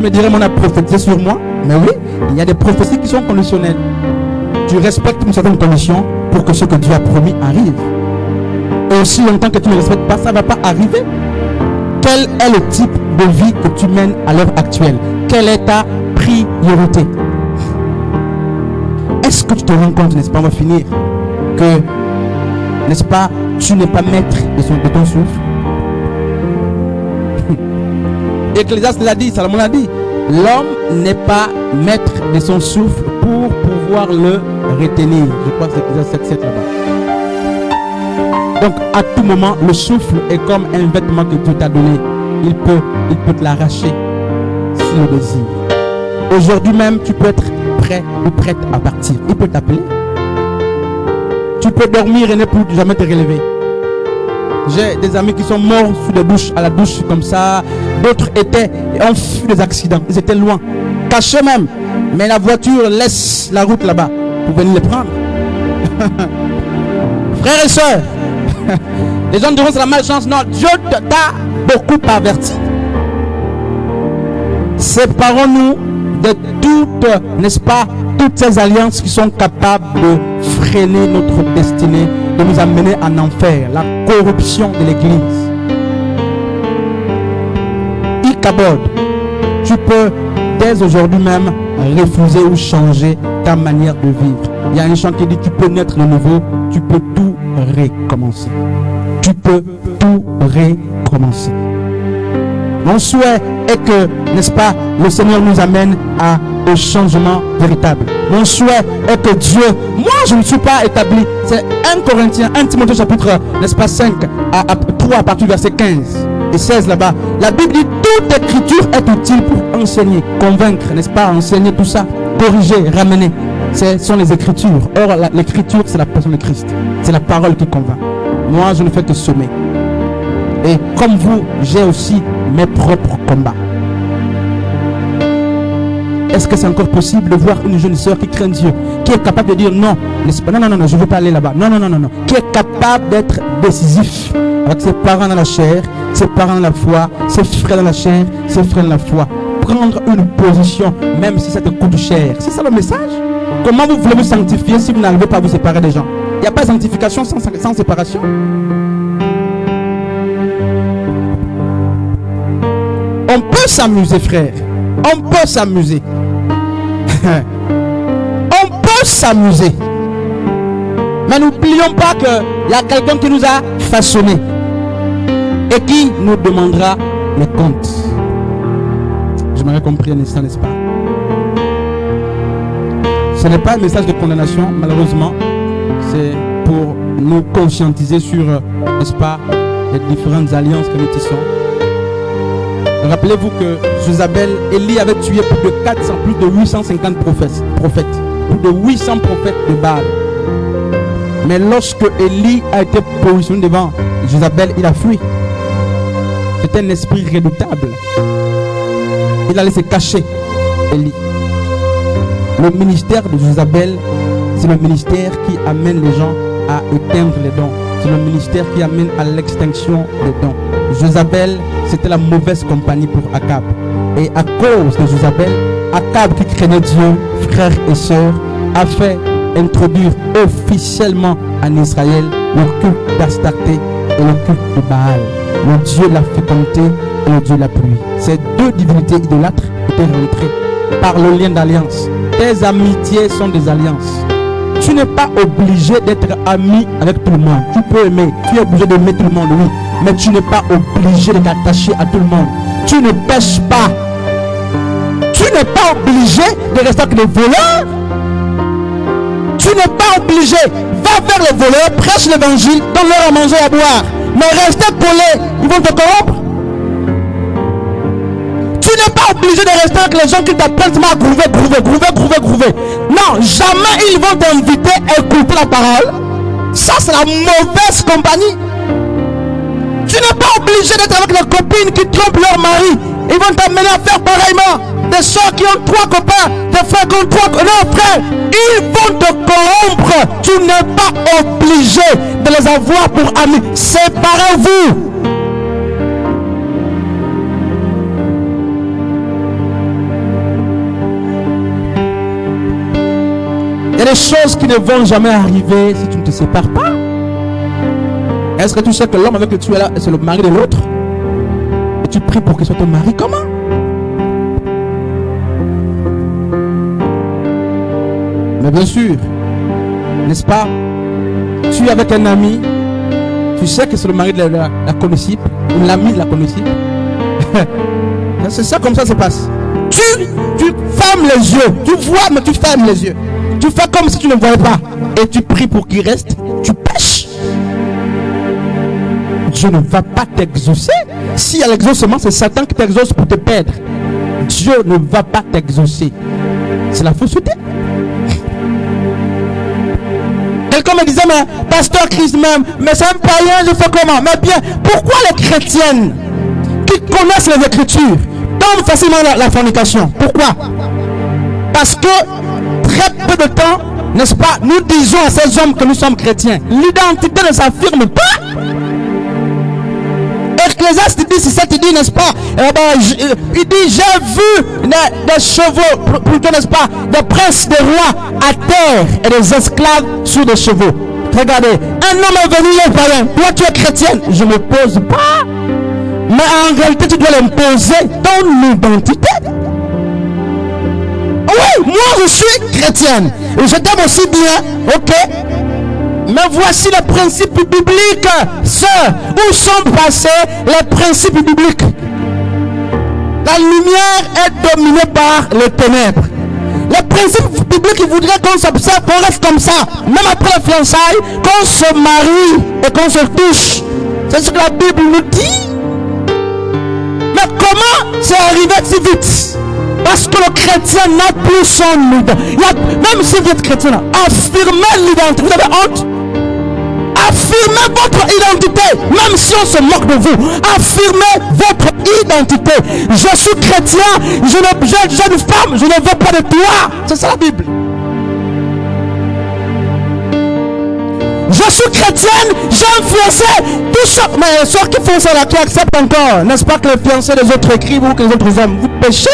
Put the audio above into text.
me dirais, on a prophétisé sur moi. Mais oui, il y a des prophéties qui sont conditionnelles. Tu respectes une certaine condition pour que ce que Dieu a promis arrive. Et aussi longtemps que tu ne respectes pas, ça ne va pas arriver. Quel est le type de vie que tu mènes à l'heure actuelle? Quelle est ta priorité? Est-ce que tu te rends compte, n'est-ce pas, on va finir, que, n'est-ce pas, tu n'es pas maître de ton souffle? Ecclésiaste l'a dit, Salomon l'a dit. L'homme n'est pas maître de son souffle pour pouvoir le retenir. Je crois que c'est Ecclésiaste 7 là-bas. Donc à tout moment, le souffle est comme un vêtement que Dieu t'a donné. Il peut te l'arracher s'il le désire. Aujourd'hui même, tu peux être prêt ou prête à partir. Il peut t'appeler. Tu peux dormir et ne plus jamais te relever. J'ai des amis qui sont morts sous des douches, à la douche comme ça. D'autres ont fui des accidents. Ils étaient loin, cachés même. Mais la voiture laisse la route là-bas pour venir les prendre. Frères et sœurs, les gens diront c'est la malchance. Non, Dieu t'a beaucoup averti. Séparons-nous de toutes, n'est-ce pas, toutes ces alliances qui sont capables de freiner notre destinée, de nous amener en enfer, la corruption de l'église. Ichabod, tu peux dès aujourd'hui même refuser ou changer ta manière de vivre. Il y a un chant qui dit tu peux naître de nouveau, tu peux tout recommencer. Tu peux tout recommencer. Mon souhait est que, n'est-ce pas, le Seigneur nous amène au changement véritable. Mon souhait est que Dieu, moi je ne suis pas établi. C'est 1 Corinthiens, 1 Timothée chapitre, n'est-ce pas, 5 à 3 à partir du verset 15 et 16 là-bas. La Bible dit toute écriture est utile pour enseigner, convaincre, n'est-ce pas, enseigner tout ça, corriger, ramener. Ce sont les écritures. Or l'écriture c'est la personne de Christ. C'est la parole qui convainc. Moi je ne fais que semer. Et comme vous, j'ai aussi mes propres combats. Est-ce que c'est encore possible de voir une jeune sœur qui craint Dieu, qui est capable de dire non, non, je ne veux pas aller là-bas, non, qui est capable d'être décisif avec ses parents dans la chair, ses parents dans la foi, ses frères dans la chair, ses frères dans la foi, prendre une position, même si ça te coûte cher. C'est ça le message. Comment vous voulez vous sanctifier si vous n'arrivez pas à vous séparer des gens? Il n'y a pas de sanctification sans séparation. On peut s'amuser, frère. On peut s'amuser. On peut s'amuser. Mais n'oublions pas qu'il y a quelqu'un qui nous a façonnés et qui nous demandera les comptes. J'aimerais compris un instant, n'est-ce pas? Ce n'est pas un message de condamnation, malheureusement. C'est pour nous conscientiser sur, n'est-ce pas, les différentes alliances que nous tissons. Rappelez-vous que Jézabel, Élie avait tué plus de 400, plus de 850 prophètes, plus de 800 prophètes de Baal. Mais lorsque Élie a été positionné devant Jézabel, il a fui. C'était un esprit redoutable. Il allait se cacher, Élie. Le ministère de Jézabel, c'est le ministère qui amène les gens à éteindre les dons. C'est le ministère qui amène à l'extinction des dons. Jézabel, c'était la mauvaise compagnie pour Akab. Et à cause de Jézabel, Akab qui craignait Dieu, frères et sœurs, a fait introduire officiellement en Israël le culte d'Astarté et le culte de Baal. Le Dieu de la fécondité et le Dieu de la pluie. Ces deux divinités idolâtres étaient rentrées par le lien d'alliance. Tes amitiés sont des alliances. Tu n'es pas obligé d'être ami avec tout le monde. Tu peux aimer, tu es obligé d'aimer tout le monde, oui. Mais tu n'es pas obligé de t'attacher à tout le monde. Tu ne pêches pas. Tu n'es pas obligé de rester avec les voleurs. Tu n'es pas obligé. Va vers les voleurs, prêche l'évangile, donne-leur à manger et à boire. Mais restez collés, ils vont te corrompre. Tu n'es pas obligé de rester avec les gens qui t'appellent à grouver. Non, jamais ils vont t'inviter à écouter la parole. Ça, c'est la mauvaise compagnie. Tu n'es pas obligé d'être avec les copines qui trompent leur mari. Ils vont t'amener à faire pareillement. Des soeurs qui ont 3 copains, des frères qui ont 3 copains. Non, frère, ils vont te corrompre. Tu n'es pas obligé de les avoir pour amis. Séparez-vous. des choses qui ne vont jamais arriver si tu ne te sépares pas. Est-ce que tu sais que l'homme avec lequel tu es là, c'est le mari de l'autre? Et tu pries pour qu'il soit ton mari? Comment? Mais bien sûr, n'est-ce pas? Tu es avec un ami, tu sais que c'est le mari de la condisciple, ou l'ami de la condisciple. C'est ça, comme ça se passe. Tu fermes les yeux, tu vois, mais tu fermes les yeux. Tu fais comme si tu ne voyais pas. Et tu pries pour qu'il reste, tu pêches. Dieu ne va pas t'exaucer. Si il y a l'exaucement, c'est Satan qui t'exauce pour te perdre. Dieu ne va pas t'exaucer. C'est la fausseté. Quelqu'un me disait, mais pasteur Christ même, mais c'est un païen, je fais comment? Mais bien, pourquoi les chrétiennes qui connaissent les Écritures tombent facilement la fornication? Pourquoi? Parce que très peu de temps, n'est-ce pas, nous disons à ces hommes que nous sommes chrétiens. L'identité ne s'affirme pas. Ecclésiaste 17, il dit, n'est-ce pas, il dit, j'ai vu des chevaux, plutôt, n'est-ce pas, des princes, des rois à terre et des esclaves sur des chevaux. Regardez, un homme est venu, il est païen. Toi, tu es chrétienne. Je ne pose pas. Mais en réalité, tu dois l'imposer ton identité. Oui, moi je suis chrétienne. Et je t'aime aussi bien, ok. Mais voici les principes bibliques. Sœurs, où sont passés les principes bibliques? La lumière est dominée par les ténèbres. Les principes bibliques, ils voudraient qu'on s'observe, qu'on reste comme ça. Même après les fiançailles, qu'on se marie et qu'on se touche. C'est ce que la Bible nous dit. Mais comment c'est arrivé si vite? Parce que le chrétien n'a plus son identité. Même si vous êtes chrétien, affirmez l'identité. Vous avez honte? Affirmez votre identité. Même si on se moque de vous, affirmez votre identité. Je suis chrétien, jeune femme, je ne veux pas de toi. C'est ça la Bible. Je suis chrétienne, j'ai un fiancé. Tout ça, mais ceux qui font ça là, qui acceptent encore, n'est-ce pas que les fiancés des autres écrivent ou que les autres hommes, vous péchez?